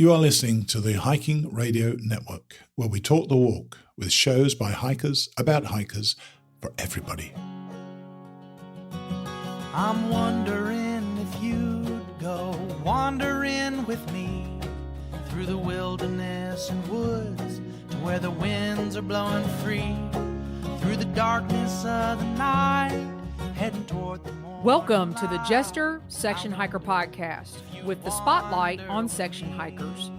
You are listening to the Hiking Radio Network, where we talk the walk with shows by hikers about hikers for everybody. I'm wondering if you'd go wandering with me through the wilderness and woods to where the winds are blowing free, through the darkness of the night, heading toward the morning. Welcome to the Jester Section Hiker Podcast with the spotlight on section hikers.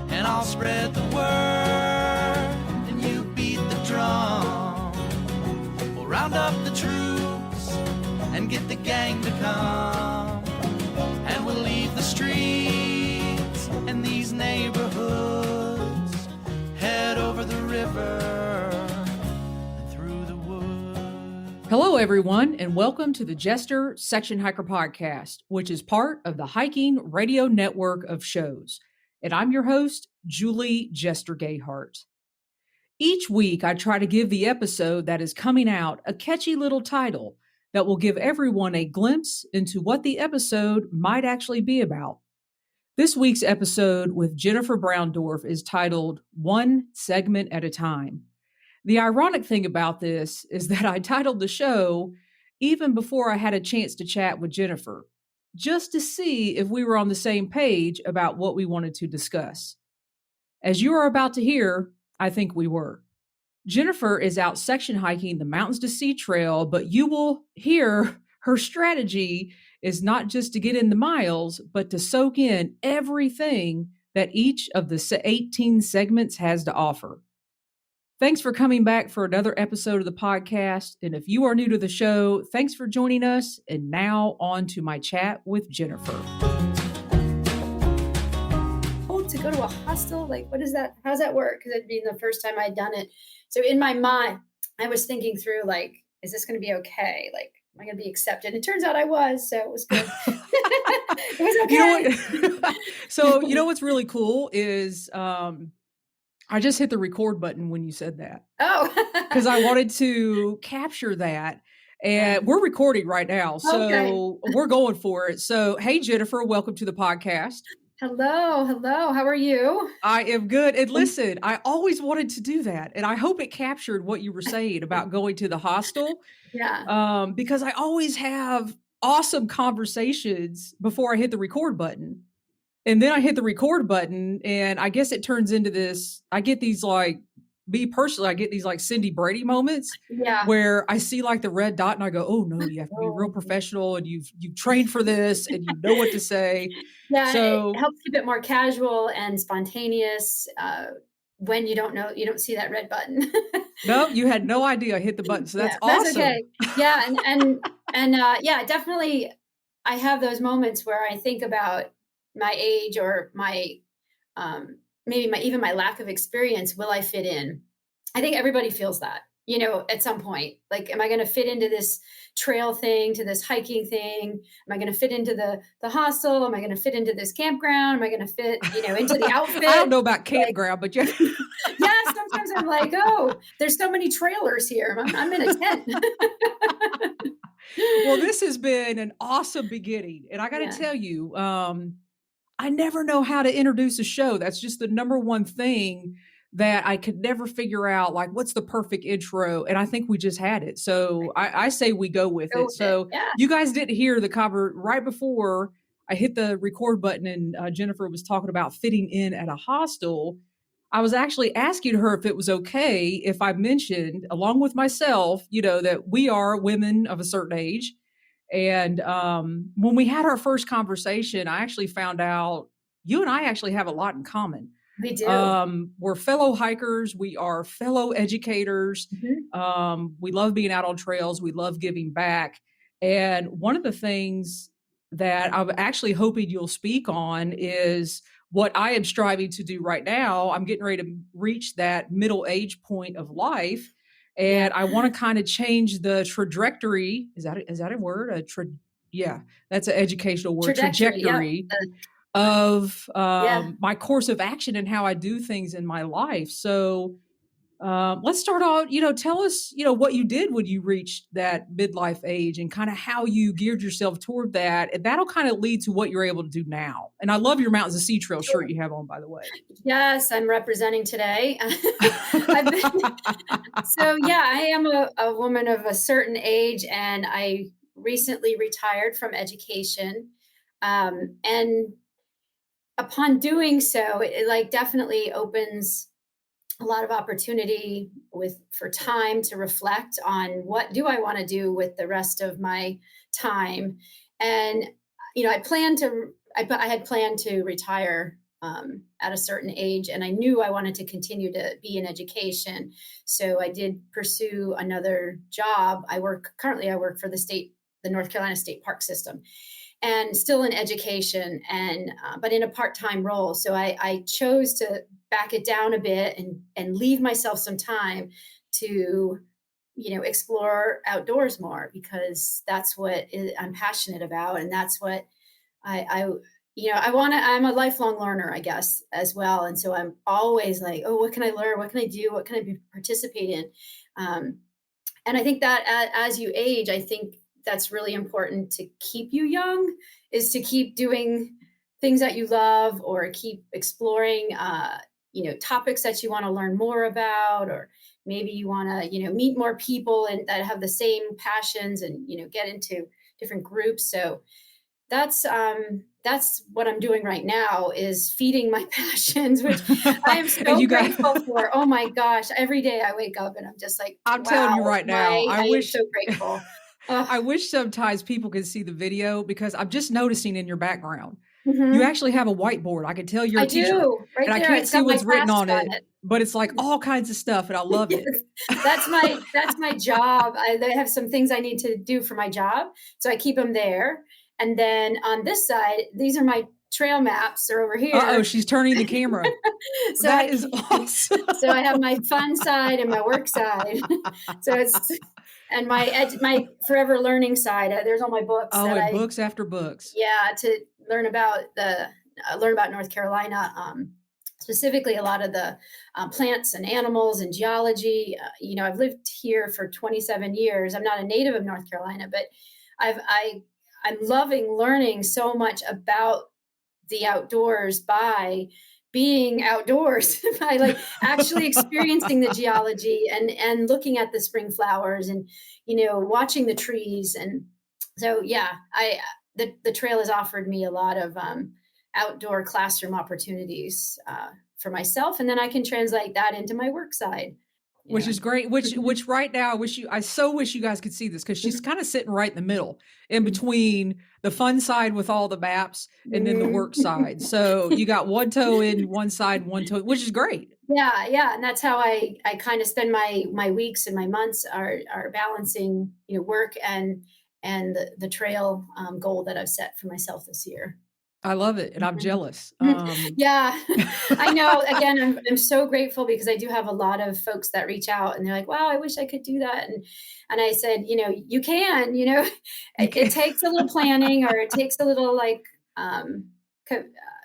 And I'll spread the word and you beat the drum. We'll round up the troops and get the gang to come. And we'll leave the streets and these neighborhoods, head over the river and through the woods. Hello, everyone, and welcome to the Jester Section Hiker Podcast, which is part of the Hiking Radio Network of shows. And I'm your host, Julie Jester Gayhart. Each week, I try to give the episode that is coming out a catchy little title that will give everyone a glimpse into what the episode might actually be about. This week's episode with Jennifer Browndorf is titled One Segment at a Time. The ironic thing about this is that I titled the show even before I had a chance to chat with Jennifer, just to see if we were on the same page about what we wanted to discuss. As you are about to hear, I think we were. Jennifer is out section hiking the Mountains to Sea Trail, but you will hear her strategy is not just to get in the miles, but to soak in everything that each of the 18 segments has to offer. Thanks for coming back for another episode of the podcast. And if you are new to the show, thanks for joining us. And now on to my chat with Jennifer. Oh, to go to a hostel? Like, what is that? How's that work? Because it'd be the first time I'd done it. So in my mind, I was thinking through, like, is this going to be okay? Like, am I going to be accepted? It turns out I was, so it was good. It was okay. You know what? So, you know what's really cool is I just hit the record button when you said that. Oh. Because I wanted to capture that. And we're recording right now, so We're going for it. So, hey, Jennifer, welcome to the podcast. Hello. How are you? I am good. And listen, I always wanted to do that. And I hope it captured what you were saying about going to the hostel. Yeah. Because I always have awesome conversations before I hit the record button. And then I hit the record button, and I guess it turns into this. I get these like Cindy Brady moments where I see like the red dot and I go, oh no, you have to be real professional and you've trained for this and you know what to say. Yeah, so it helps keep it more casual and spontaneous when you don't see that red button. No, you had no idea I hit the button. So that's awesome. That's okay. Yeah. And yeah, definitely I have those moments where I think about my age or my maybe my lack of experience. Will I fit in? I think everybody feels that, at some point. Like, am I going to fit into this trail thing, to this hiking thing? Am I going to fit into the hostel? Am I going to fit into this campground? Am I going to fit, into the outfit? I don't know about campground, but yeah. Yeah, sometimes I'm like, oh, there's so many trailers here. I'm in a tent. Well, this has been an awesome beginning. And I got to tell you, I never know how to introduce a show. That's just the number one thing that I could never figure out, like, what's the perfect intro? And I think we just had it. So I say we go with it. So you guys didn't hear the cover right before I hit the record button and Jennifer was talking about fitting in at a hostel. I was actually asking her if it was okay if I mentioned, along with myself, that we are women of a certain age. And when we had our first conversation, I actually found out you and I actually have a lot in common. We do. We're fellow hikers. We are fellow educators. Mm-hmm. We love being out on trails. We love giving back. And one of the things that I'm actually hoping you'll speak on is what I am striving to do right now. I'm getting ready to reach that middle age point of life. And I want to kind of change the trajectory. Is that a word? That's an educational word. Trajectory of my course of action and how I do things in my life. So Let's start out, tell us, what you did when you reached that midlife age and kind of how you geared yourself toward that. And that'll kind of lead to what you're able to do now. And I love your Mountains of Sea Trail shirt you have on, by the way. Yes, I'm representing today. I am a woman of a certain age, and I recently retired from education. And upon doing so, it definitely opens a lot of opportunity for time to reflect on what do I want to do with the rest of my time. And, I had planned to retire at a certain age, and I knew I wanted to continue to be in education. So I did pursue another job. I work for the North Carolina State Park System, and still in education, and but in a part-time role. So I chose to back it down a bit and leave myself some time to, explore outdoors more, because that's what I'm passionate about, and that's what I'm a lifelong learner, I guess, as well. And so I'm always like, oh, what can I learn? What can I do? What can I participate in? And I think that as you age, I think that's really important to keep you young, is to keep doing things that you love, or keep exploring, topics that you want to learn more about, or maybe you want to, meet more people and that have the same passions, and, get into different groups. So that's what I'm doing right now, is feeding my passions, which I am so grateful for. Oh my gosh. Every day I wake up and I'm just like, I'm telling you right now, I am so grateful. I wish sometimes people could see the video, because I'm just noticing in your background, you actually have a whiteboard. I can tell you're a teacher, right and there. I can't see what's written on it, but it's like all kinds of stuff, and I love it. That's my job. I have some things I need to do for my job, so I keep them there. And then on this side, these are my trail maps. Are over here. Oh, she's turning the camera. So that is awesome. So I have my fun side and my work side. And my forever learning side. There's all my books. Oh, books after books. Yeah, to learn about North Carolina, specifically a lot of the plants and animals and geology. I've lived here for 27 years. I'm not a native of North Carolina, but I'm loving learning so much about the outdoors by being outdoors, by actually experiencing the geology and looking at the spring flowers and, watching the trees. And so, the trail has offered me a lot of outdoor classroom opportunities for myself. And then I can translate that into my work side. Which is great. Which right now, I so wish you guys could see this, because she's kind of sitting right in the middle, in between the fun side with all the maps and then the work side. So you got one toe in one side, one toe, which is great. Yeah. And that's how I kind of spend my weeks and my months are balancing, work and the trail goal that I've set for myself this year. I love it. And I'm jealous. Yeah, I know. Again, I'm so grateful, because I do have a lot of folks that reach out and they're like, wow, I wish I could do that. And I said, you can, it takes a little planning, or it takes a little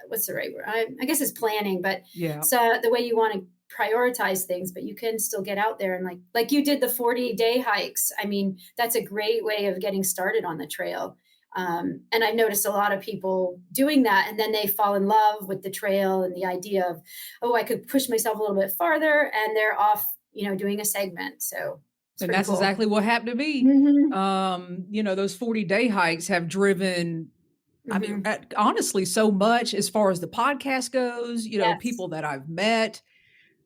what's the right word? I guess it's planning, but yeah. So the way you want to prioritize things, but you can still get out there and like you did the 40-day hikes. I mean, that's a great way of getting started on the trail. And I've noticed a lot of people doing that, and then they fall in love with the trail and the idea of, oh, I could push myself a little bit farther, and they're off, doing a segment. So, and that's cool. Exactly what happened to me. Those 40-day hikes have driven, I mean, honestly, so much as far as the podcast goes, yes. People that I've met,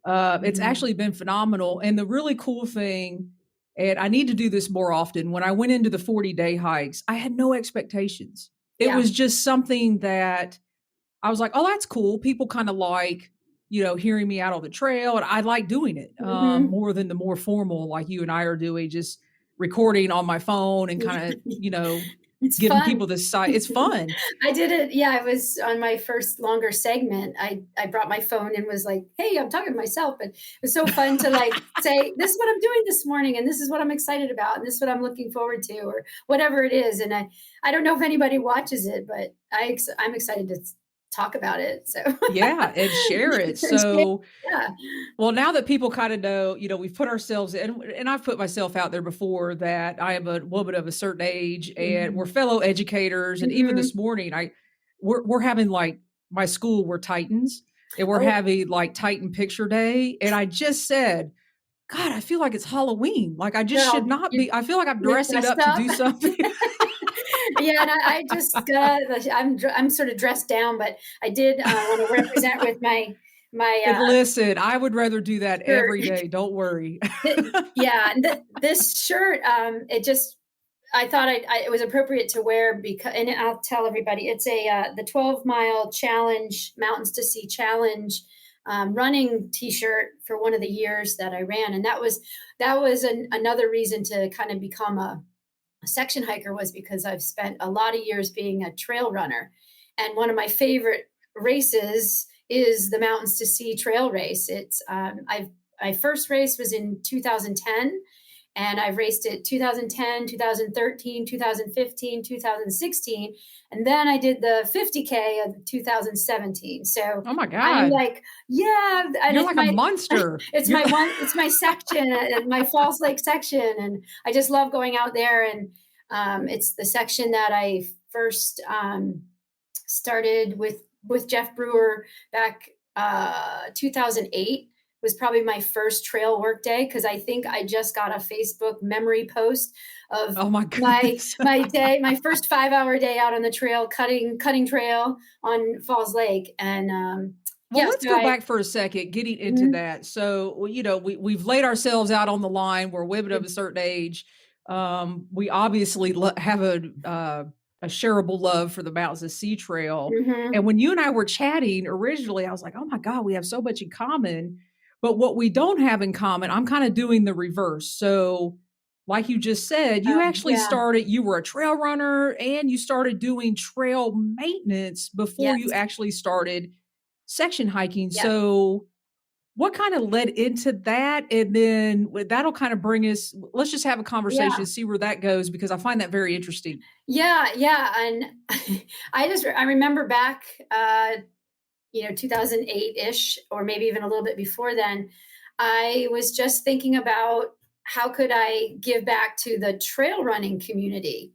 it's actually been phenomenal. And the really cool thing, and I need to do this more often, when I went into the 40-day hikes, I had no expectations. It was just something that I was like, oh, that's cool. People kind of like, hearing me out on the trail. And I like doing it more than the more formal, like you and I are doing, just recording on my phone and kind of, it's giving fun. people this side. It's fun. I did it. Yeah, I was on my first longer segment. I brought my phone and was like, hey, I'm talking to myself. But it was so fun to say, this is what I'm doing this morning, and this is what I'm excited about, and this is what I'm looking forward to, or whatever it is. And I don't know if anybody watches it, but I'm excited talk about it. So Yeah, and share it. So, yeah. well, now that people kind of know, we've put ourselves in, and I've put myself out there before that I am a woman of a certain age, and we're fellow educators. And even this morning, we're having like my school, we're Titans, and we're Oh, having like Titan Picture Day. And I just said, God, I feel like it's Halloween. Like I just should girl, not be. I feel like I'm you're dressing dressed up to up. do something. Yeah, and I just I'm sort of dressed down, but I did want to represent with my And listen, I would rather do that shirt. every day. Don't worry. Yeah, and this shirt, I thought it was appropriate to wear because, and I'll tell everybody, it's the 12-mile challenge, Mountains to Sea challenge, running T-shirt for one of the years that I ran, and that was another reason to kind of become a section hiker, was because I've spent a lot of years being a trail runner, and one of my favorite races is the Mountains to Sea trail race. It's my first race was in 2010, and I've raced it 2010, 2013, 2015, 2016, and then I did the 50K of 2017. So Oh my I'm God. like, yeah, and You're it's like a monster. it's my section, my Falls Lake section, and I just love going out there. And it's the section that I first started with Jeff Brewer back 2008 was probably my first trail work day, because I think I just got a Facebook memory post of Oh my goodness. my first 5-hour day out on the trail, cutting trail on Falls Lake. And Well, let's go back for a second, getting into that. So, we've laid ourselves out on the line. We're women of a certain age. We obviously have a shareable love for the Mountains to Sea Trail. And when you and I were chatting originally, I was like, oh my God, we have so much in common. But what we don't have in common, I'm kind of doing the reverse. So, like you just said, you actually you were a trail runner, and you started doing trail maintenance before you actually started section hiking. Yep. So what kind of led into that? And then that'll kind of bring us, let's just have a conversation, see where that goes, because I find that very interesting. Yeah. And I remember back, 2008-ish, or maybe even a little bit before then, I was just thinking about how could I give back to the trail running community,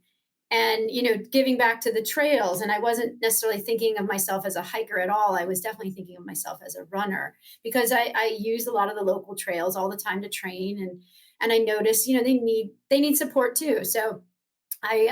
and giving back to the trails. And I wasn't necessarily thinking of myself as a hiker at all. I was definitely thinking of myself as a runner, because I use a lot of the local trails all the time to train, and I noticed they need support too. So I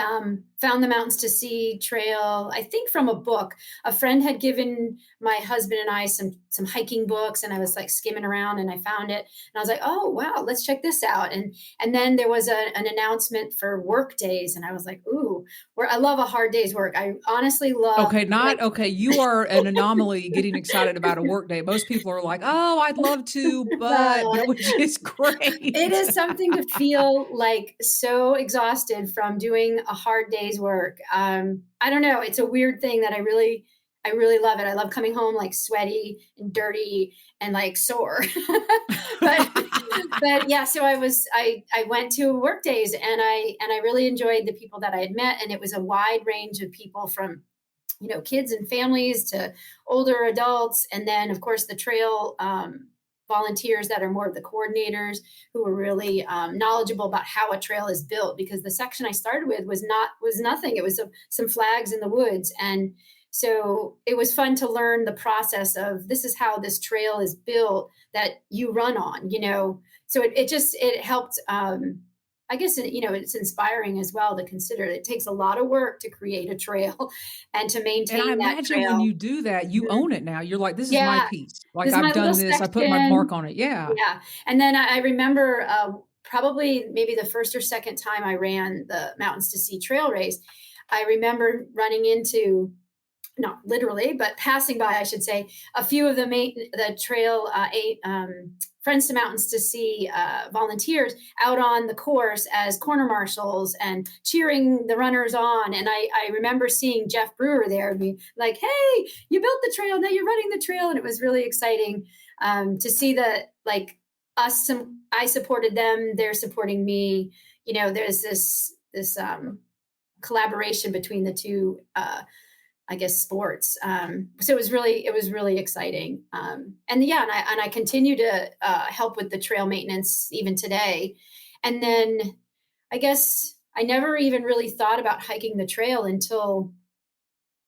found the Mountains to Sea trail, I think from a book. A friend had given my husband and I some hiking books, and I was like skimming around, and I found it, and I was like, oh wow, let's check this out. And then there was an announcement for work days, and I was like, ooh, I love a hard day's work. I honestly love. Okay. You are an anomaly getting excited about a work day. Most people are like, oh, I'd love to, but which is great. It is something to feel like so exhausted from doing a hard day's work. I don't know. It's a weird thing that I really love it. I love coming home like sweaty and dirty and like sore. but yeah, so I went to work days, and I really enjoyed the people that I had met. And it was a wide range of people, from kids and families to older adults. And then of course the trail volunteers that are more of the coordinators, who were really knowledgeable about how a trail is built, because the section I started with was nothing. It was some flags in the woods. And so it was fun to learn the process of, this is how this trail is built that you run on, so it helped. I guess, it's inspiring as well to consider it takes a lot of work to create a trail and to maintain that trail. And I imagine when you do that, you own it now. You're like, this is my piece. Like, I've done this. I put my mark on it. Yeah. Yeah. And then I remember probably maybe the first or second time I ran the Mountains to Sea trail race, I remember running into, not literally, but passing by, I should say, a few of the trail Friends to Mountains to Sea volunteers out on the course as corner marshals and cheering the runners on. And I remember seeing Jeff Brewer there and be like, hey, you built the trail, now you're running the trail. And it was really exciting to see that, like, I supported them, they're supporting me. There's this collaboration between the two I guess, sports. So it was really exciting. And I continue to help with the trail maintenance even today. And then I guess I never even really thought about hiking the trail until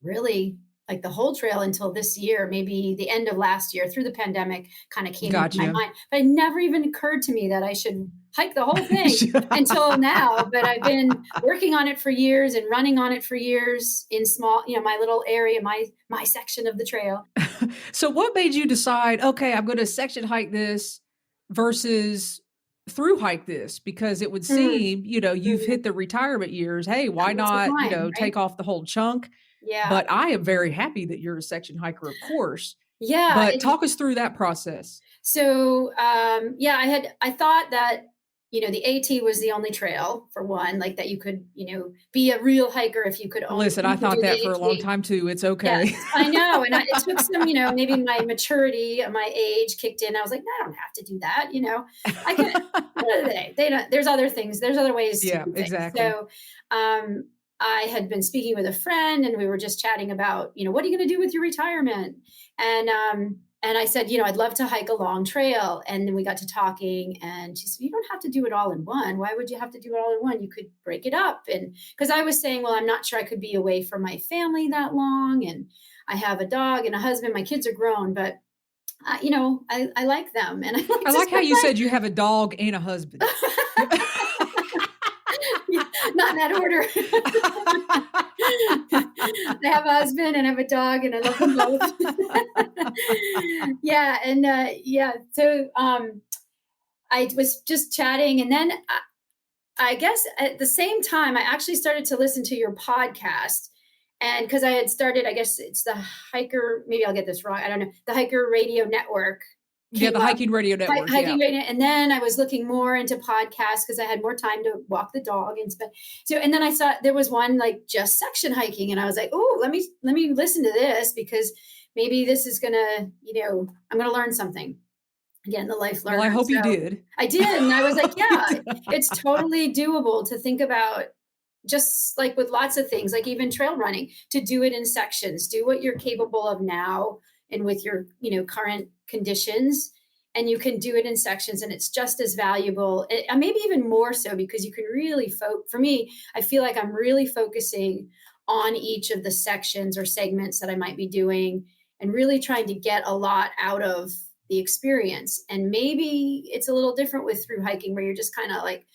really like the whole trail until this year, maybe the end of last year through the pandemic kind of came into my mind. But it never even occurred to me that I should hike the whole thing until now. But I've been working on it for years and running on it for years in small, my little area, my section of the trail. So what made you decide, okay, I'm going to section hike this versus through hike this? Because it would seem, you've hit the retirement years. Hey, why not, right? Take off the whole chunk? Yeah. But I am very happy that you're a section hiker, of course. Yeah. But talk us through that process. So, I thought that, the AT was the only trail for one, like that you could, be a real hiker if you could only. Listen, I thought that for a long time too. It's okay. Yes, I know. And it took some, maybe my maturity, my age kicked in. I was like, no, I don't have to do that. I can, what are they? They don't, there's other things. There's other ways to do things. Exactly. So, I had been speaking with a friend and we were just chatting about, what are you going to do with your retirement? And I said, I'd love to hike a long trail. And then we got to talking and she said, you don't have to do it all in one. Why would you have to do it all in one? You could break it up. And because I was saying, well, I'm not sure I could be away from my family that long. And I have a dog and a husband. My kids are grown, but I like them. And I like how you said you have a dog and a husband. Not in that order. I have a husband and I have a dog and I love them both. So I was just chatting and then I guess at the same time, I actually started to listen to your podcast. And because I had started, I guess it's the Hiker, maybe I'll get this wrong, I don't know, the Hiker Radio Network. Yeah, the Hiking Radio Network. Hiking Radio, and then I was looking more into podcasts because I had more time to walk the dog and spend. So, and then I saw there was one like just section hiking, and I was like, oh, let me listen to this because maybe this is gonna, I'm gonna learn something. Again, the life learner. Well, I hope you did. I did, and I was like, yeah, it's totally doable to think about. Just like with lots of things, like even trail running, to do it in sections, do what you're capable of now and with your, current conditions, and you can do it in sections and it's just as valuable and maybe even more so because you can really for me, I feel like I'm really focusing on each of the sections or segments that I might be doing and really trying to get a lot out of the experience. And maybe it's a little different with through hiking where you're just kind of like,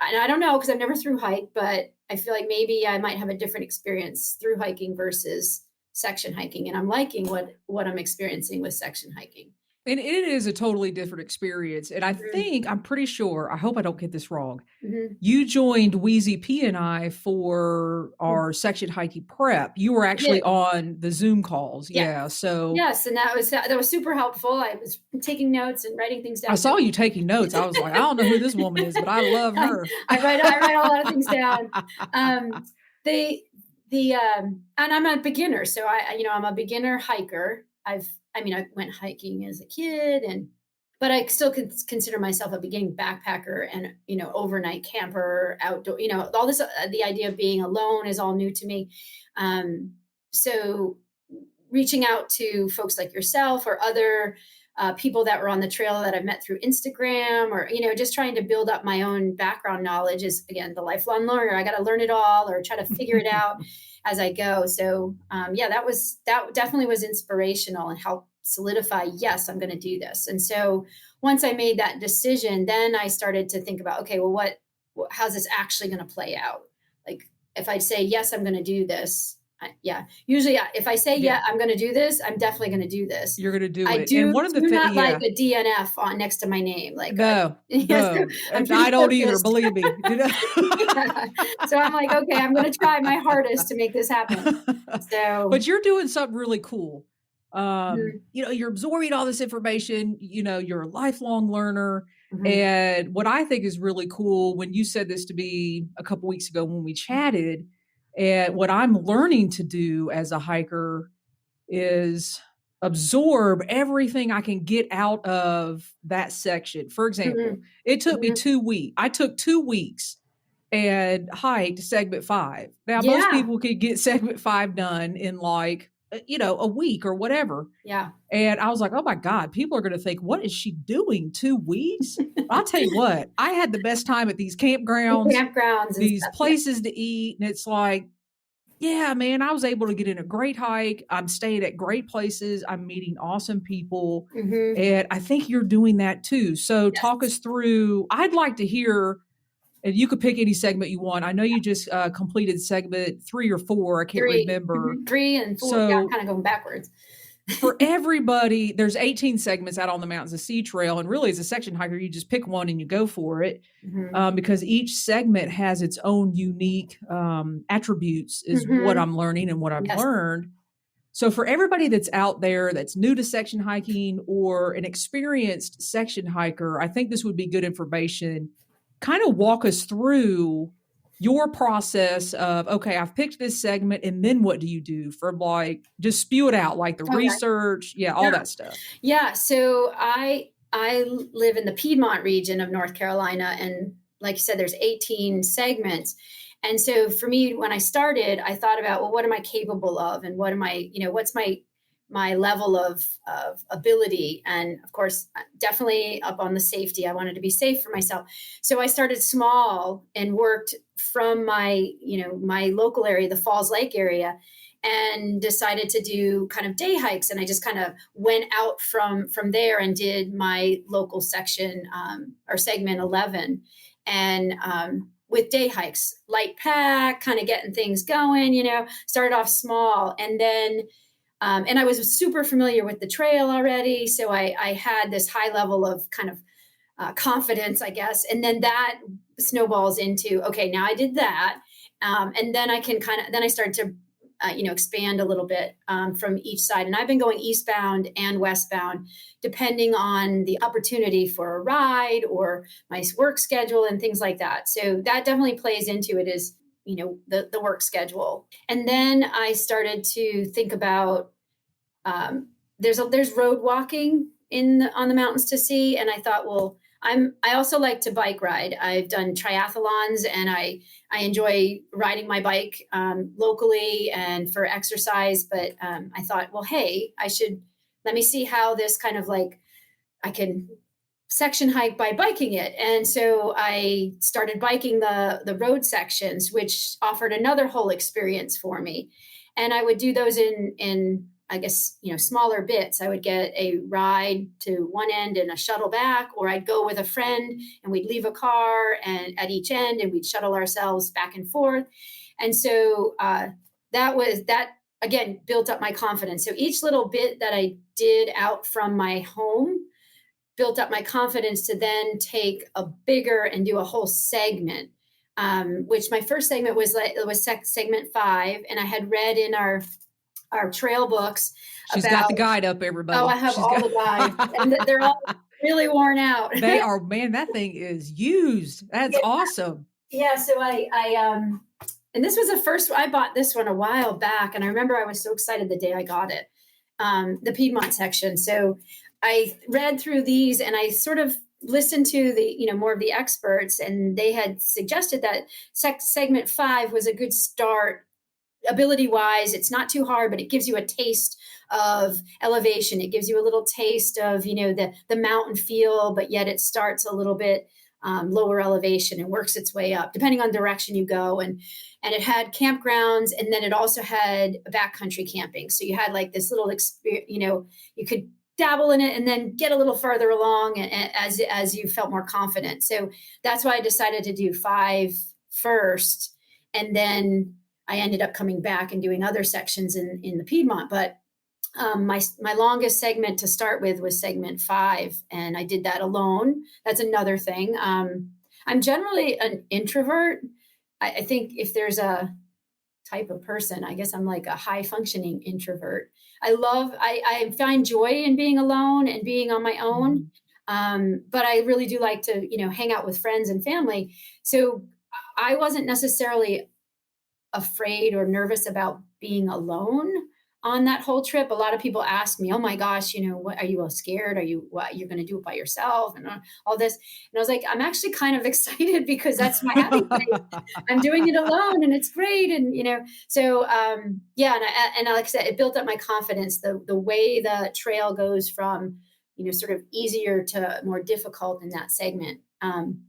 and I don't know, because I've never through hiked, but I feel like maybe I might have a different experience through hiking versus section hiking. And I'm liking what I'm experiencing with section hiking. And it is a totally different experience. And I think, I'm pretty sure, I hope I don't get this wrong. Mm-hmm. You joined Wheezy P and I for our section hiking prep. You were actually on the Zoom calls. Yes. Yeah. So yes. And that was super helpful. I was taking notes and writing things down. I saw you taking notes. I was like, I don't know who this woman is, but I love her. I write a lot of things down. And I'm a beginner. So I'm a beginner hiker. I went hiking as a kid but I still consider myself a beginning backpacker and, overnight camper, outdoor, all this, the idea of being alone is all new to me. So reaching out to folks like yourself or other people that were on the trail that I've met through Instagram or, just trying to build up my own background knowledge is, again, the lifelong learner. I got to learn it all or try to figure it out as I go. So, that definitely was inspirational and helped solidify, yes, I'm going to do this. And so once I made that decision, then I started to think about, okay, well, how's this actually going to play out? Like if I say, yes, I'm going to do this. Usually if I say, I'm going to do this, I'm definitely going to do this. You're going to do it. I do, and one of the not like a DNF on next to my name. Like, no. I don't either, believe me. So I'm like, okay, I'm going to try my hardest to make this happen. But you're doing something really cool. You're absorbing all this information, you're a lifelong learner. Mm-hmm. And what I think is really cool when you said this to me a couple weeks ago when we chatted, and what I'm learning to do as a hiker is absorb everything I can get out of that section. For example, it took me 2 weeks. I took 2 weeks and hiked segment 5. Now, most people could get segment 5 done in like, a week or whatever. Yeah. And I was like, oh my God, people are going to think, what is she doing? 2 weeks? I'll tell you what, I had the best time at these campgrounds, these places to eat. And it's like, yeah, man, I was able to get in a great hike. I'm staying at great places. I'm meeting awesome people. Mm-hmm. And I think you're doing that too. So talk us through, I'd like to hear, and you could pick any segment you want. I know you just completed segment 3 or 4. I can't remember. 3 and 4. So, yeah, kind of going backwards. For everybody, there's 18 segments out on the Mountains of Sea Trail. And really, as a section hiker, you just pick one and you go for it, because each segment has its own unique attributes, is what I'm learning and what I've learned. So for everybody that's out there that's new to section hiking or an experienced section hiker, I think this would be good information. Kind of walk us through your process of, okay, I've picked this segment, and then what do you do? From like, just spew it out, like the research, all that stuff. Yeah. So I live in the Piedmont region of North Carolina, and like you said, there's 18 segments. And so for me, when I started, I thought about, well, what am I capable of, and what am I, what's my level of ability. And of course, definitely up on the safety. I wanted to be safe for myself. So I started small and worked from my local area, the Falls Lake area, and decided to do kind of day hikes. And I just kind of went out from there and did my local section, or segment 11. And, with day hikes, light pack, kind of getting things going, started off small. And then, and I was super familiar with the trail already. So I had this high level of kind of confidence, I guess. And then that snowballs into, okay, now I did that. And then I can then I started to, expand a little bit from each side. And I've been going eastbound and westbound, depending on the opportunity for a ride or my work schedule and things like that. So that definitely plays into it, is, the work schedule. And then I started to think about, there's road walking on the mountains to see. And I thought, well, I also like to bike ride. I've done triathlons, and I enjoy riding my bike locally and for exercise. But I thought, well, hey, let me see how this kind of like, I can section hike by biking it. And so I started biking the road sections, which offered another whole experience for me. And I would do those in I guess, smaller bits. I would get a ride to one end and a shuttle back, or I'd go with a friend and we'd leave a car and at each end, and we'd shuttle ourselves back and forth. And so that again, built up my confidence. So each little bit that I did out from my home built up my confidence to then take a bigger and do a whole segment. Which my first segment was segment 5. And I had read in our trail books. She's got the guide up, everybody. Oh, I have the guides, and they're all really worn out. They are, man, that thing is used. That's awesome. Yeah. So I and this was the first, I bought this one a while back, and I remember I was so excited the day I got it, the Piedmont section. So I read through these, and I sort of listened to the, more of the experts, and they had suggested that segment 5 was a good start. Ability wise, it's not too hard, but it gives you a taste of elevation. It gives you a little taste of, the mountain feel, but yet it starts a little bit lower elevation and works its way up depending on direction you go. And it had campgrounds, and then it also had backcountry camping. So you had like this little experience, you could dabble in it and then get a little further along as you felt more confident. So that's why I decided to do 5 first, and then I ended up coming back and doing other sections in the Piedmont. But my longest segment to start with was segment 5, and I did that alone. That's another thing. I'm generally an introvert. I think if there's a type of person, I guess I'm like a high functioning introvert. I find joy in being alone and being on my own. But I really do like to, hang out with friends and family. So I wasn't necessarily afraid or nervous about being alone. on that whole trip. A lot of people ask me, oh my gosh, what, are you all scared? What you're going to do it by yourself and all this? And I was like, I'm actually kind of excited because that's my happy place. I'm doing it alone and it's great. And, so, yeah. And like I said, it built up my confidence, the way the trail goes from, sort of easier to more difficult in that segment. And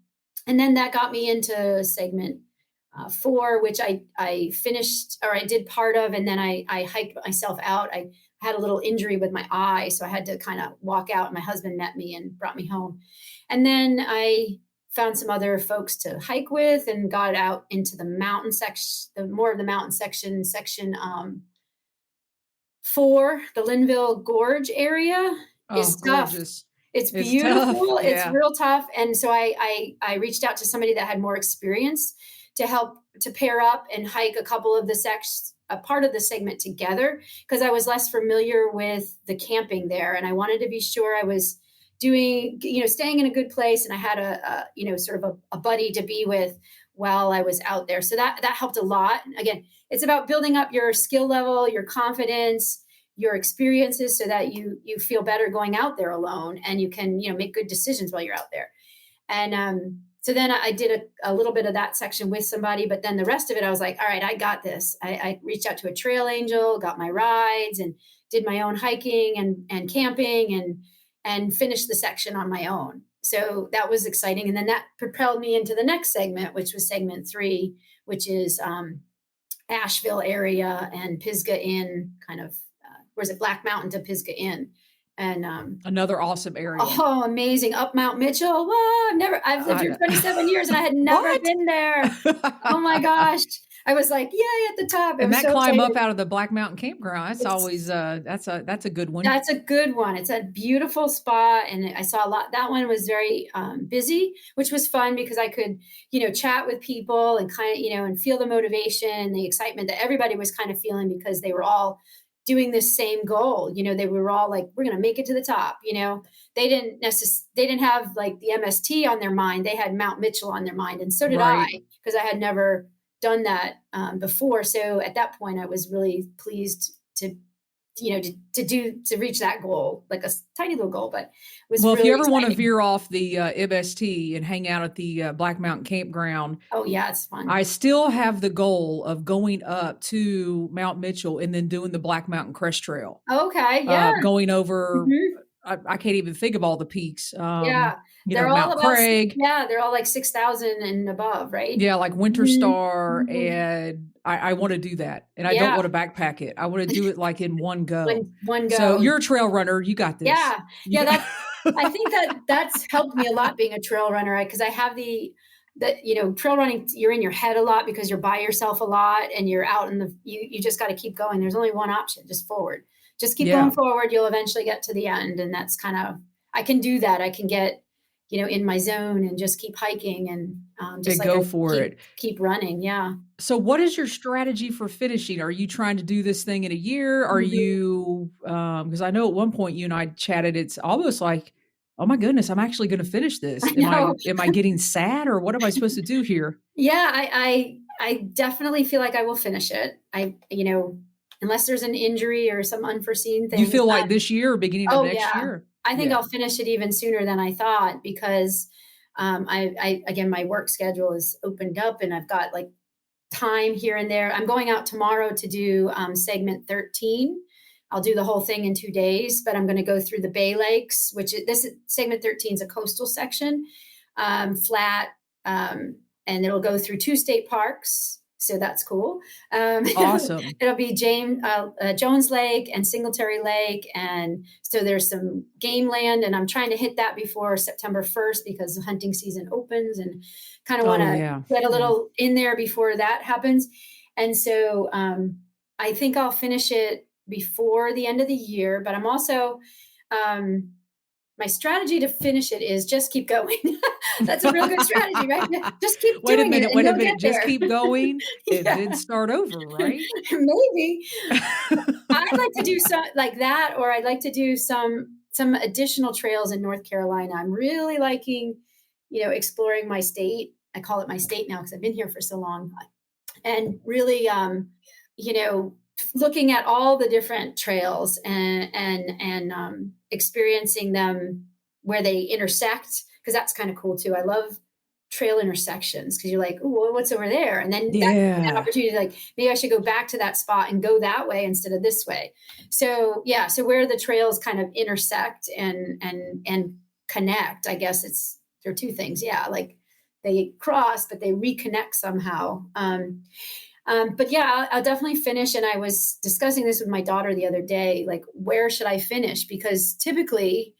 then that got me into segment 4, which I finished, or I did part of, and then I hiked myself out. I had a little injury with my eye, so I had to kind of walk out. My husband met me and brought me home. And then I found some other folks to hike with and got out into the mountain section, more of the mountain section 4, the Linville Gorge area is tough. Gorgeous. It's beautiful. Tough. It's real tough. And so I reached out to somebody that had more experience to help to pair up and hike a couple of a part of the segment together, because I was less familiar with the camping there. And I wanted to be sure I was doing, staying in a good place. And I had sort of a buddy to be with while I was out there. So that helped a lot. Again, it's about building up your skill level, your confidence, your experiences, so that you feel better going out there alone and you can, make good decisions while you're out there. And so then I did a little bit of that section with somebody, but then the rest of it, I was like, all right, I got this. I reached out to a trail angel, got my rides and did my own hiking and camping and finished the section on my own. So that was exciting. And then that propelled me into the next segment, which was segment 3, which is Asheville area and Pisgah Inn, kind of, Black Mountain to Pisgah Inn. And another awesome area. Oh, amazing. Up Mount Mitchell. Whoa, I've lived here 27 years and I had never been there. Oh my gosh. I was like, yay, at the top. And that climb up out of the Black Mountain campground, that's always, that's a good one. That's a good one. It's a beautiful spot. And I saw a lot. That one was very busy, which was fun because I could, chat with people and kind of, and feel the motivation and the excitement that everybody was kind of feeling, because they were all doing this same goal. They were all like, we're going to make it to the top. They didn't have like the MST on their mind. They had Mount Mitchell on their mind. And so did I, because I had never done that before. So at that point I was really pleased to reach that goal, like a tiny little goal, but it was well, really if you ever exciting. want to veer off the MST and hang out at the Black Mountain campground. Oh yeah, it's fun. I still have the goal of going up to Mount Mitchell and then doing the Black Mountain Crest Trail. Okay. Yeah. Going over, I can't even think of all the peaks. Yeah. They're all Mount Craig. They're all like 6,000 and above, right? Yeah, like Winter Star. And I want to do that. And I don't want to backpack it. I want to do it like in one go. One go. So you're a trail runner. You got this. Yeah. I think that's helped me a lot being a trail runner, because I have trail running, you're in your head a lot because you're by yourself a lot and you're out in you just got to keep going. There's only one option, just forward. Just keep going forward. You'll eventually get to the end. And that's kind of, I can do that. I can get, in my zone and just keep hiking and just go for it. Keep running. Yeah. So what is your strategy for finishing? Are you trying to do this thing in a year? Are you, because I know at one point you and I chatted, it's almost like, oh my goodness, I'm actually going to finish this. Am I getting sad, or what am I supposed to do here? Yeah, I definitely feel like I will finish it. Unless there's an injury or some unforeseen thing. You feel like this year or beginning of next year? I think I'll finish it even sooner than I thought, because again, my work schedule is opened up and I've got like time here and there. I'm going out tomorrow to do segment 13. I'll do the whole thing in 2 days, but I'm going to go through the Bay Lakes, segment 13 is a coastal section, flat, and it'll go through 2 state parks. So that's cool. Awesome. It'll be Jones Lake and Singletary Lake. And so there's some game land, and I'm trying to hit that before September 1st because the hunting season opens, and kind of want to get a little in there before that happens. And so I think I'll finish it before the end of the year, but I'm also, my strategy to finish it is just keep going. That's a real good strategy, right? Just keep doing it. Wait a minute. Just keep going. It did start over, right? Maybe. I'd like to do some like that, or I'd like to do some additional trails in North Carolina. I'm really liking, exploring my state. I call it my state now because I've been here for so long, and really, looking at all the different trails and experiencing them where they intersect, because that's kind of cool too. I love trail intersections, because you're like, oh, what's over there? And then that opportunity, like, maybe I should go back to that spot and go that way instead of this way. So so where the trails kind of intersect and connect, I guess there are two things. Yeah, like they cross, but they reconnect somehow. But yeah, I'll definitely finish. And I was discussing this with my daughter the other day, like, where should I finish? Because typically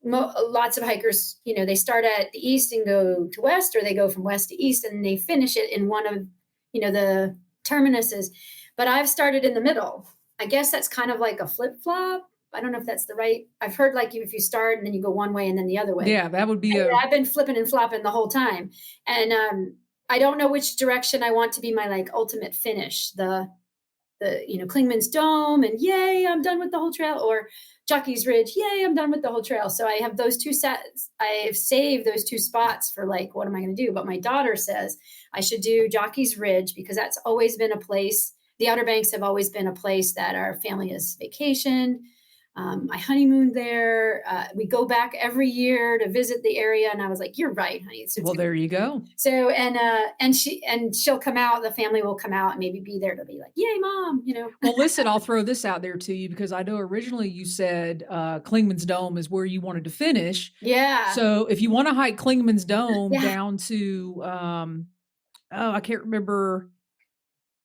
lots of hikers, they start at the east and go to west, or they go from west to east and they finish it in one of, the terminuses. But I've started in the middle. I guess that's kind of like a flip flop. I don't know if that's the right. I've heard like if you start and then you go one way and then the other way. Yeah, that would be. I've been flipping and flopping the whole time, and I don't know which direction I want to be my like ultimate finish. The Klingman's Dome, and yay, I'm done with the whole trail, or Jockey's Ridge, yay, I'm done with the whole trail. So I have those two sets. I've saved those two spots for like, what am I going to do? But my daughter says I should do Jockey's Ridge, because that's always been a place. The Outer Banks have always been a place that our family has vacationed. I honeymooned there. We go back every year to visit the area. And I was like, you're right, honey. So there you go. So, and she'll come out, the family will come out and maybe be there to be like, yay, Mom, Well, listen, I'll throw this out there to you, because I know originally you said Klingman's Dome is where you wanted to finish. Yeah. So if you want to hike Klingman's Dome down to, I can't remember,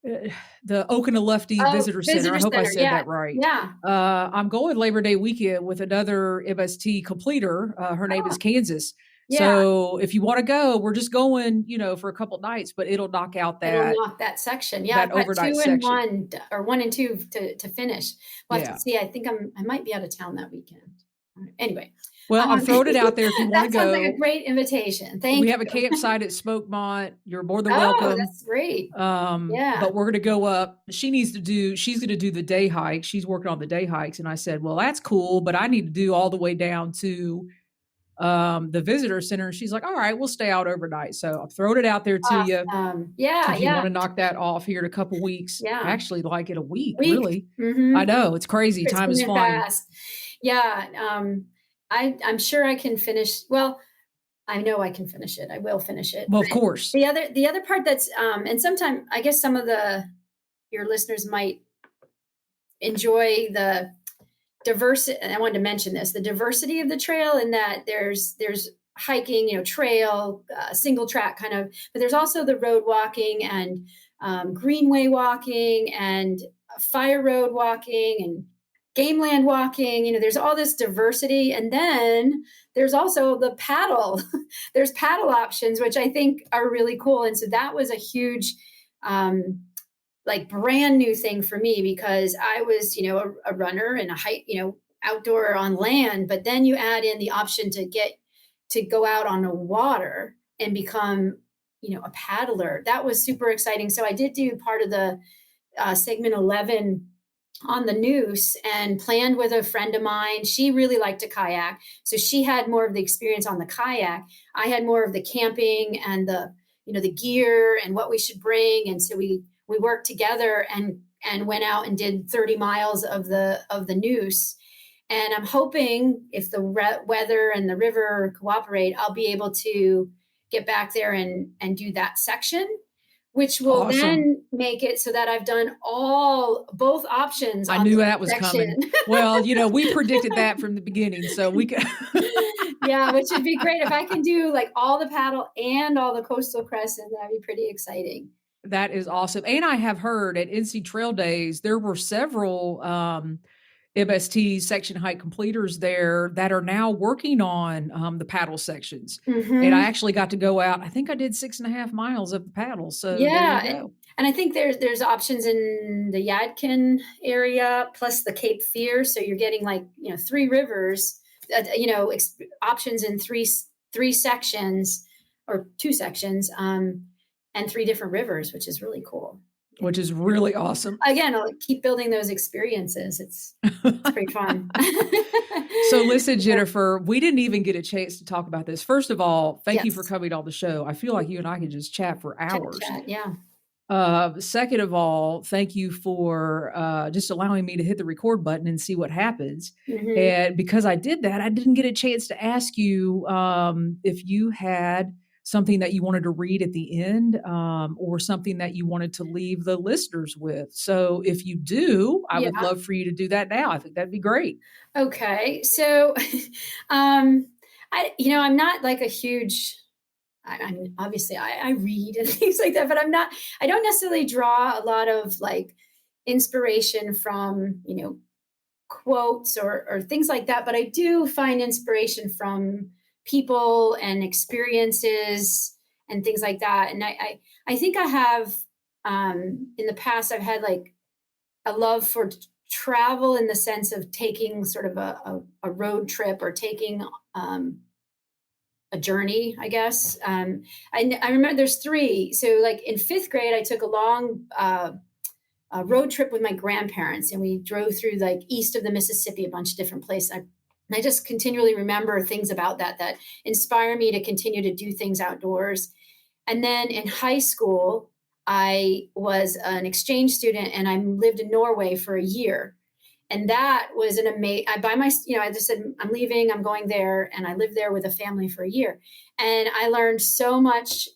the Okanalefty Visitor Center. I hope I said that right. Yeah. I'm going Labor Day weekend with another MST completer. Her name is Kansas. Yeah. So if you want to go, we're just going, for a couple nights, but it'll knock out that section. Yeah. That overnight section. 1 and 2 to finish. We'll have to see. I think I might be out of town that weekend. Anyway. Well, I'm throwing it out there if you want to go. That sounds like a great invitation. Thank you. We have a campsite at Smokemont. You're more than welcome. Oh, that's great. But we're going to go up. She's going to do the day hike. She's working on the day hikes. And I said, well, that's cool, but I need to do all the way down to the visitor center. And she's like, all right, we'll stay out overnight. So I'm throwing it out there to you. Yeah. If you want to knock that off here in a couple weeks. Yeah. Actually, like it a week. Really. Mm-hmm. I know. It's crazy. Time is flying. Fast. Yeah. I'm sure I can finish. Well, I know I can finish it. I will finish it. Well, of course. The other part that's, and sometimes I guess some of your listeners might enjoy the diversity. And I wanted to mention this, the diversity of the trail, in that there's hiking, trail, single track kind of, but there's also the road walking and greenway walking and fire road walking and gameland walking, there's all this diversity. And then there's also the paddle. There's paddle options, which I think are really cool. And so that was a huge, like brand new thing for me, because I was, a runner and a hike, outdoor on land, but then you add in the option to go out on the water and become, a paddler. That was super exciting. So I did do part of the segment 11 on the Noose, and planned with a friend of mine. She really liked to kayak, so she had more of the experience on the kayak. I had more of the camping and the gear and what we should bring. And so we worked together and went out and did 30 miles of the Noose. And I'm hoping, if the weather and the river cooperate, I'll be able to get back there and do that section, which will then make it so that I've done both options. I knew that was coming. Well, we predicted that from the beginning, so we could. Yeah, which would be great if I can do like all the paddle and all the coastal crescent. That'd be pretty exciting. That is awesome. And I have heard at NC Trail Days, there were several MST section hike completers there that are now working on the paddle sections. Mm-hmm. And I actually got to go out. I think I did 6.5 miles of the paddle. So yeah. And I think there's options in the Yadkin area plus the Cape Fear. So you're getting like, 3 rivers, options in three sections or 2 sections, and 3 different rivers, which is really cool. Which is really awesome. Again, I'll keep building those experiences. It's pretty fun. So listen, Jennifer, we didn't even get a chance to talk about this. First of all, thank you for coming on the show. I feel like you and I could just chat for hours. Yeah. Second of all, thank you for just allowing me to hit the record button and see what happens. Mhm. And because I did that, I didn't get a chance to ask you if you had something that you wanted to read at the end or something that you wanted to leave the listeners with. So if you do, I would Yeah. love for you to do that now. I think that'd be great. Okay. So, I'm not like a huge, I'm obviously I read and things like that, but I don't necessarily draw a lot of like inspiration from, quotes or things like that. But I do find inspiration from people and experiences and things like that. And I think I have, in the past, I've had like a love for travel in the sense of taking sort of a road trip or taking a journey, I guess. I remember there's three. So, like in fifth grade, I took a long road trip with my grandparents, and we drove through like east of the Mississippi, a bunch of different places. And I just continually remember things about that inspire me to continue to do things outdoors. And then in high school, I was an exchange student, and I lived in Norway for a year. And that was an amazing, I just said, I'm leaving, I'm going there. And I lived there with a family for a year. And I learned so much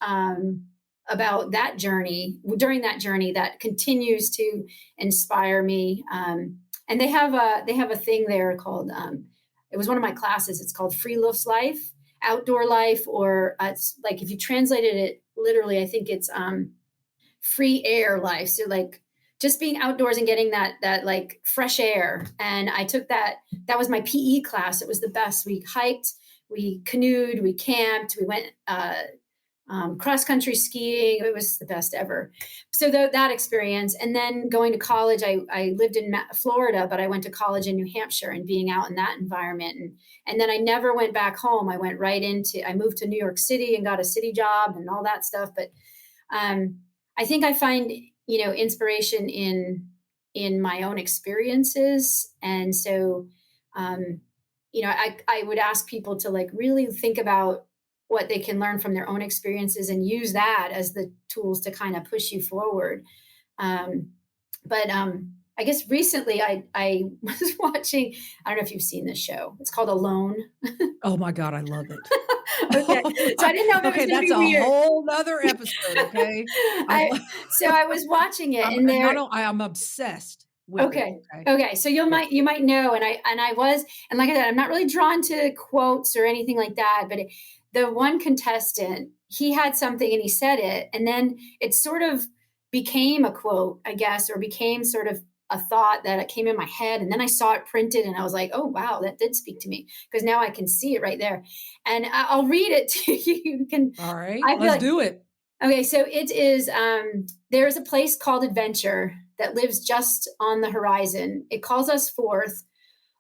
about that journey, during that journey, that continues to inspire me. And they have a thing there called, it was one of my classes, it's called Free Life, Outdoor Life, or it's like, if you translated it literally, I think it's free air life. So like, just being outdoors and getting that like fresh air. And I took that was my PE class. It was the best. We hiked, we canoed, we camped, we went cross country skiing. It was the best ever. So that experience. And then going to college, I lived in Florida, but I went to college in New Hampshire, and being out in that environment. And then I never went back home. I moved to New York City and got a city job and all that stuff. But I think I find, inspiration in my own experiences. And so, I would ask people to like really think about what they can learn from their own experiences and use that as the tools to kind of push you forward. But I guess recently I was watching, I don't know if you've seen this show. It's called Alone. Oh my God, I love it. Okay. So I didn't know if it was Okay, going to that's be weird. a whole nother episode, okay? So I was watching it, and I'm obsessed with okay. it. Okay. So you might know, and I was, and like I said, I'm not really drawn to quotes or anything like that, but the one contestant, he had something and he said it, and then it sort of became a quote, I guess, or became sort of a thought that came in my head. And then I saw it printed, and I was like, oh, wow, that did speak to me, because now I can see it right there. And I'll read it to you. You can. All right, let's do it. Okay. So it is, there's a place called adventure that lives just on the horizon. It calls us forth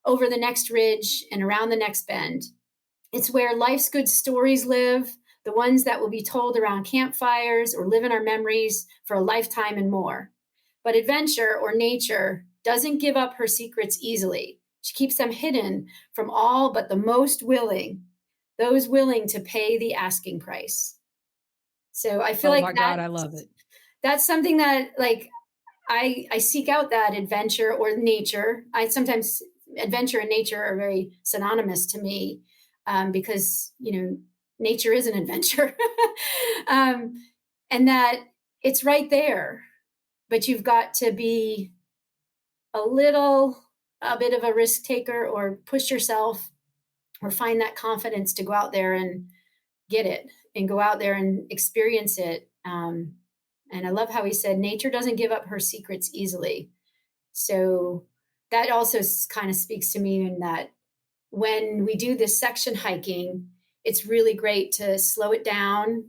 over the next ridge and around the next bend. It's where life's good stories live, the ones that will be told around campfires or live in our memories for a lifetime and more. But adventure, or nature, doesn't give up her secrets easily. She keeps them hidden from all but the most willing, those willing to pay the asking price. So I feel like God, I love it. That's something that like I seek out, that adventure or nature. Sometimes adventure and nature are very synonymous to me, because, nature is an adventure, and that it's right there. But you've got to be a bit of a risk taker, or push yourself, or find that confidence to go out there and get it, and go out there and experience it. And I love how he said, nature doesn't give up her secrets easily. So that also kind of speaks to me, in that when we do this section hiking, it's really great to slow it down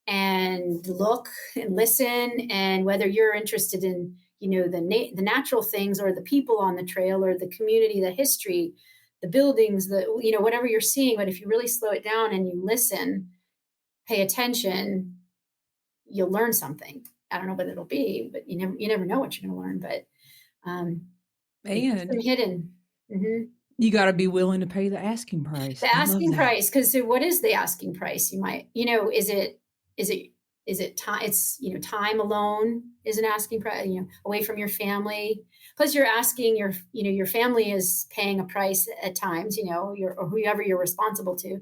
and look and listen. And whether you're interested in, the natural things, or the people on the trail, or the community, the history, the buildings, whatever you're seeing, but if you really slow it down and you listen, pay attention, you'll learn something. I don't know what it'll be, but you never know what you're going to learn. But it's hidden. Mm-hmm. You got to be willing to pay the asking price. The asking price, because what is the asking price? You might, is it Is it time? It's, time alone is an asking price, away from your family. Plus you're asking your family is paying a price at times, or whoever you're responsible to.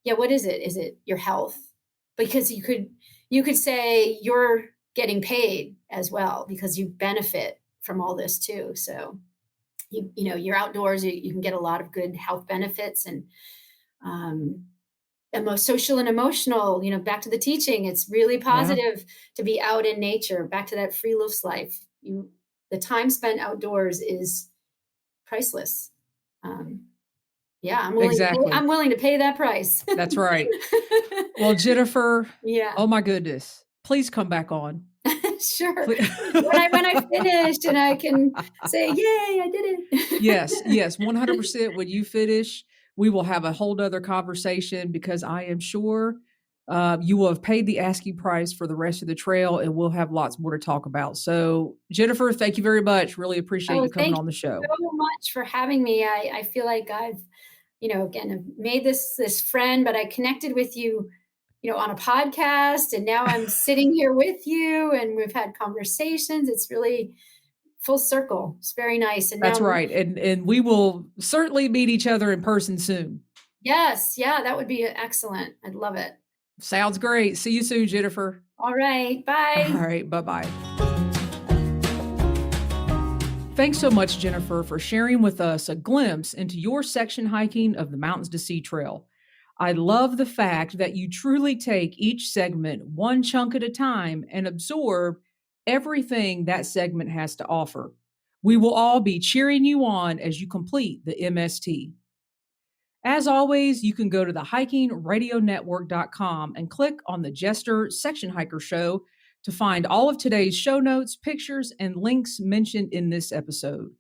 Yeah. What is it? Is it your health? Because you could say you're getting paid as well because you benefit from all this too. So you're outdoors, you can get a lot of good health benefits and, social and emotional, back to the teaching. It's really positive to be out in nature, back to that free life. The time spent outdoors is priceless. I'm willing to pay that price. That's right. Well, Jennifer, yeah. Oh my goodness. Please come back on. Sure. When I finished and I can say, yay, I did it. Yes, 100%. When you finish, we will have a whole other conversation because I am sure you will have paid the asking price for the rest of the trail and we'll have lots more to talk about. So Jennifer, thank you very much. Really appreciate you coming on the show. Thank you so much for having me. I feel like I've, again, made this friend, but I connected with you, on a podcast, and now I'm sitting here with you and we've had conversations. It's really full circle. It's very nice. And that's right. And we will certainly meet each other in person soon. Yes. Yeah, that would be excellent. I'd love it. Sounds great. See you soon, Jennifer. All right. Bye. All right. Bye-bye. Thanks so much, Jennifer, for sharing with us a glimpse into your section hiking of the Mountains to Sea Trail. I love the fact that you truly take each segment one chunk at a time and absorb everything that segment has to offer. We will all be cheering you on as you complete the MST. As always, you can go to the hikingradionetwork.com and click on the Jester Section Hiker Show to find all of today's show notes, pictures, and links mentioned in this episode.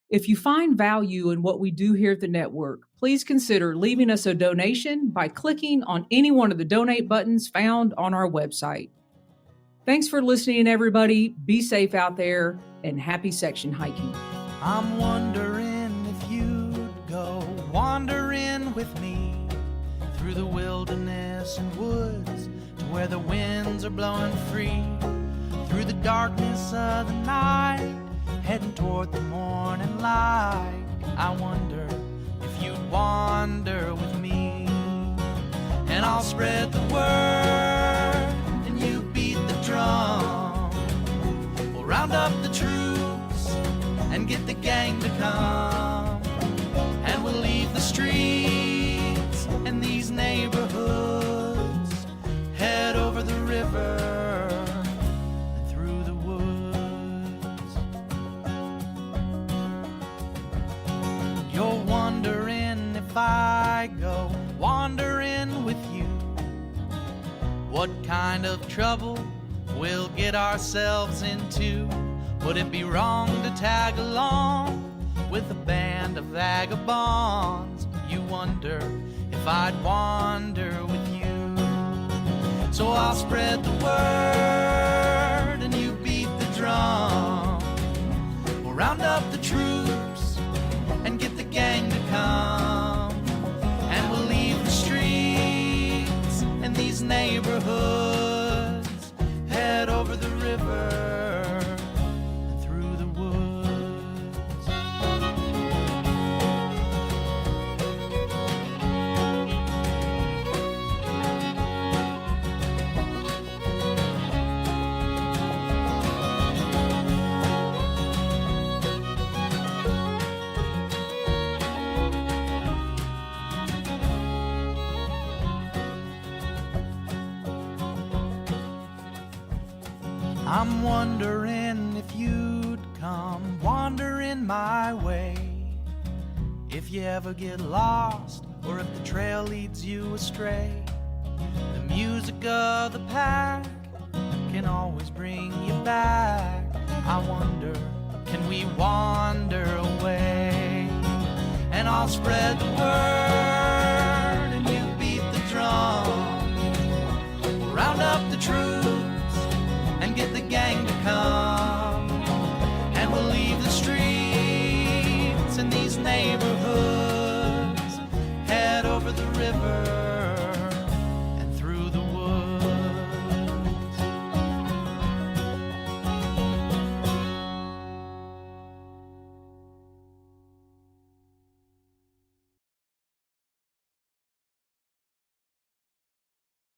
If you find value in what we do here at the network, please consider leaving us a donation by clicking on any one of the donate buttons found on our website. Thanks for listening, everybody. Be safe out there and happy section hiking. I'm wondering if you'd go wandering with me through the wilderness and woods to where the winds are blowing free, through the darkness of the night, heading toward the morning light. I wonder if you'd wander with me, and I'll spread the word and you beat the drum. We'll round up the troops and get the gang to come, and we'll leave the streets and these neighborhoods, head over the river and through the woods. You're wondering if I go wandering with you, what kind of trouble we'll get ourselves into. Would it be wrong to tag along with a band of vagabonds? You wonder if I'd wander with you. So I'll spread the word and you beat the drum. We'll round up the troops and get the gang to come, and we'll leave the streets and these neighborhoods, head over the river and through the woods. I'm wondering if you'd come wandering my way, if you ever get lost or if the trail leads you astray. The music of the pack can always bring you back. I wonder, can we wander away? And I'll spread the word